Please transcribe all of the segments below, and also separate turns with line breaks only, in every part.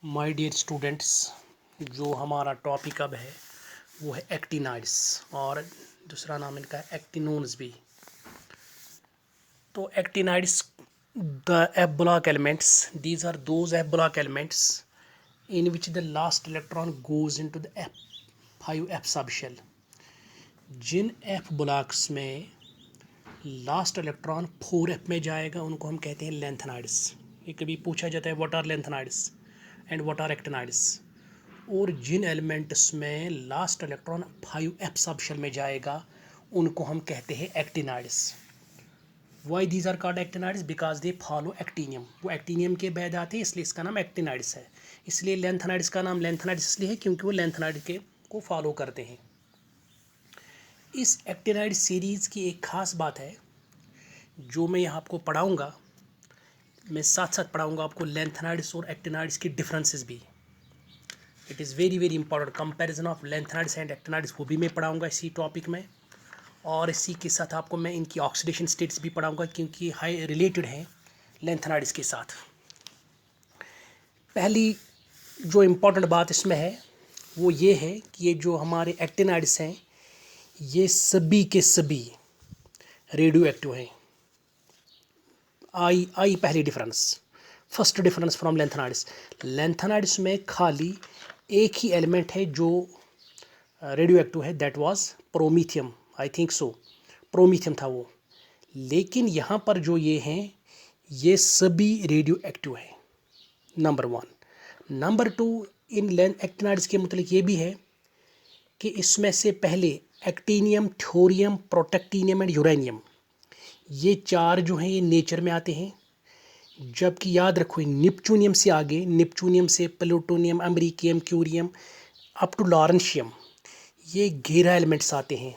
My dear students, जो हमारा topic अब है वो है एक्टिनाइड्स और दूसरा नाम इनका है एक्टिनोन्स भी। तो actinides the F block elements, these are those F block elements in which the last electron goes into the F5F subshell। जिन F ब्लॉक्स में लास्ट इलेक्ट्रॉन 4F में जाएगा उनको हम कहते हैं लेंथेनाइड्स। ये कभी पूछा जाता है what are lanthanides and what are actinides. और जिन एलिमेंट्स में लास्ट इलेक्ट्रॉन 5F सबशेल में जाएगा उनको हम कहते हैं actinides. Why these are called actinides? Because they follow actinium. वो एक्टिनियम के बाद आते हैं इसलिए इसका नाम एक्टिनाइड्स है। इसलिए लेंथेनाइड्स का नाम लेंथेनाइड्स इसलिए है क्योंकि वो लेंथेनाइड के को फॉलो करते हैं। इस एक्टिनाइड सीरीज़ की एक ख़ास बात है जो मैं यहाँ आपको पढ़ाऊँगा। मैं साथ साथ पढ़ाऊँगा आपको लेंथेनाइड्स और एक्टिनाइड्स की डिफरेंसेस भी। It is very very important comparison of lanthanides and actinides, वो भी मैं पढ़ाऊँगा इसी टॉपिक में। और इसी के साथ आपको मैं इनकी ऑक्सीडेशन स्टेट्स भी पढ़ाऊँगा क्योंकि हाई रिलेटेड हैं लेंथेनाइड्स के साथ। पहली जो इम्पोर्टेंट बात इसमें है वो ये है कि ये जो हमारे एक्टिनाइड्स हैं ये सभी के सभी रेडियो एक्टिव हैं। आई पहली difference, first difference from lanthanides. Lanthanides में खाली एक ही एलिमेंट है जो रेडियो एक्टिव है, that was promethium. I think so promethium था वो। लेकिन यहाँ पर जो ये हैं ये सभी रेडियो एक्टिव है, नंबर वन। नंबर टू, इन एक्टिनाइड्स के मतलब ये भी है कि इसमें से पहले actinium, thorium, protactinium and uranium, ये चार जो हैं ये नेचर में आते हैं। जबकि याद रखो निप्चूनियम से आगे, निप्चूनियम से plutonium, americium, curium up to lawrencium, ये 11 एलिमेंट्स आते हैं।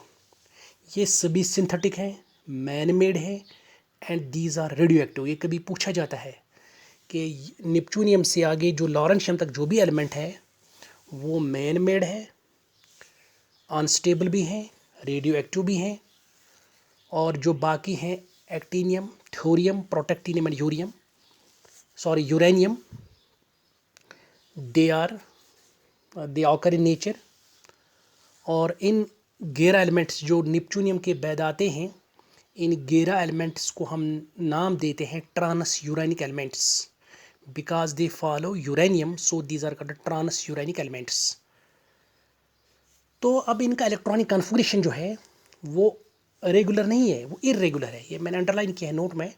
ये सभी सिंथेटिक हैं, मैन मेड हैं and these are radioactive. ये कभी पूछा जाता है कि निप्चूनियम से आगे जो लॉरेंशियम तक जो भी एलिमेंट है वो मैन मेड है, अनस्टेबल भी हैं, रेडियो एक्टिव भी हैं। और जो बाकी हैं actinium, thorium, protactinium and uranium, they occur in nature. और इन 11 एलिमेंट्स जो निप्चूनियम के बाद आते हैं, इन 11 एलिमेंट्स को हम नाम देते हैं transuranic elements because they follow uranium, so these are called transuranic elements. तो अब इनका इलेक्ट्रॉनिक कॉन्फ़िगरेशन जो है वो रेगुलर नहीं है, वो इर्रेगुलर है। ये मैंने अंडरलाइन किया है नोट में।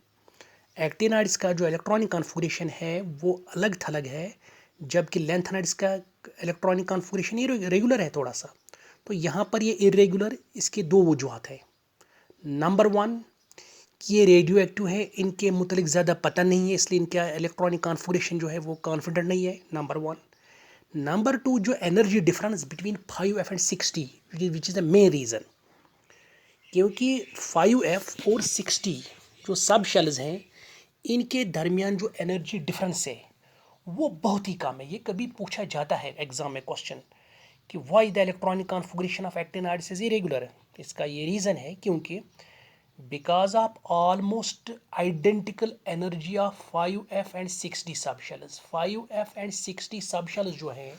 एक्टिनाइड्स का जो इलेक्ट्रॉनिक कॉन्फ़िगरेशन है वो अलग थलग है, जबकि लेंथेनाइड्स का इलेक्ट्रॉनिक कॉन्फ़िगरेशन ये रेगुलर है थोड़ा सा। तो यहाँ पर ये इरेगुलर, इसके दो वजूहत है। नंबर वन कि ये रेडियो एक्टिव है, इनके मुतलिक ज़्यादा पता नहीं है इसलिए इनका इलेक्ट्रॉनिक कॉन्फ़िगरेशन जो है वो कॉन्फिडेंट नहीं है, नंबर वन। नंबर टू, जो energy difference between 5F and 60 which is the main reason, क्योंकि 5F और 60 जो सब शेल्स हैं इनके दरमियान जो एनर्जी डिफरेंस है वो बहुत ही कम है। ये कभी पूछा जाता है एग्ज़ाम में क्वेश्चन कि why the electronic configuration of actinides is irregular. इसका ये रीज़न है क्योंकि because of almost identical energy of 5F and 60 subshells. 5F and 60 subshells जो हैं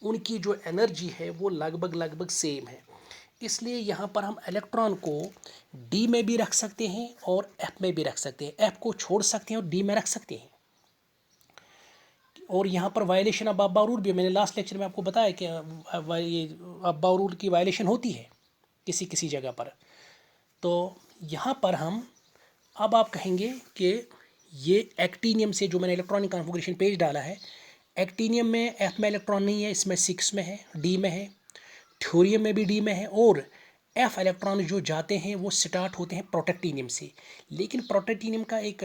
उनकी जो एनर्जी है वो लगभग सेम है। इसलिए यहाँ पर हम इलेक्ट्रॉन को डी में भी रख सकते हैं और एफ में भी रख सकते हैं, एफ को छोड़ सकते हैं और डी में रख सकते हैं। और यहाँ पर वायलेशन ऑफ अब्बा रूल भी मैंने लास्ट लेक्चर में आपको बताया कि ये अब्बा रूल की वायलेशन होती है किसी किसी जगह पर। तो यहाँ पर हम अब आप कहेंगे कि ये एक्टिनियम से जो मैंने इलेक्ट्रॉनिक कॉन्फ़िगरेशन पेज डाला है, एक्टिनियम में एफ में इलेक्ट्रॉन नहीं है, इसमें 6 में है, डी में है, थोरियम में भी डी में है। और एफ इलेक्ट्रॉन जो जाते हैं वो स्टार्ट होते हैं प्रोटेक्टिनियम से। लेकिन प्रोटेक्टिनियम का एक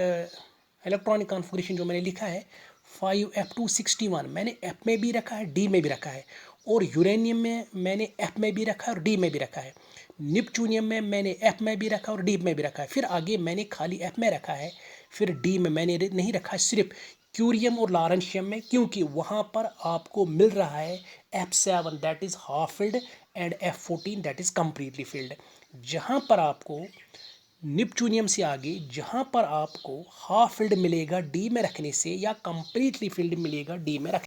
इलेक्ट्रॉनिक कॉन्फ़िगरेशन जो मैंने लिखा है 5F261, मैंने एफ में भी रखा है, डी में भी रखा है। और यूरेनियम में मैंने एफ में भी रखा है और डी में भी रखा है। निप्चूनियम में मैंने एफ में भी रखा है और डी में भी रखा है। फिर आगे मैंने खाली एफ में रखा है, फिर डी में मैंने नहीं रखा है, सिर्फ क्यूरियम और लॉरेंशियम में, क्योंकि वहाँ पर आपको मिल रहा है F7 that is half filled and F14 that is completely field. जहाँ पर आपको निप्चूनियम से आगे जहाँ पर आपको हाफ फिल्ड मिलेगा डी में रखने से या कम्प्लीटली फिल्ड मिलेगा डी में रखने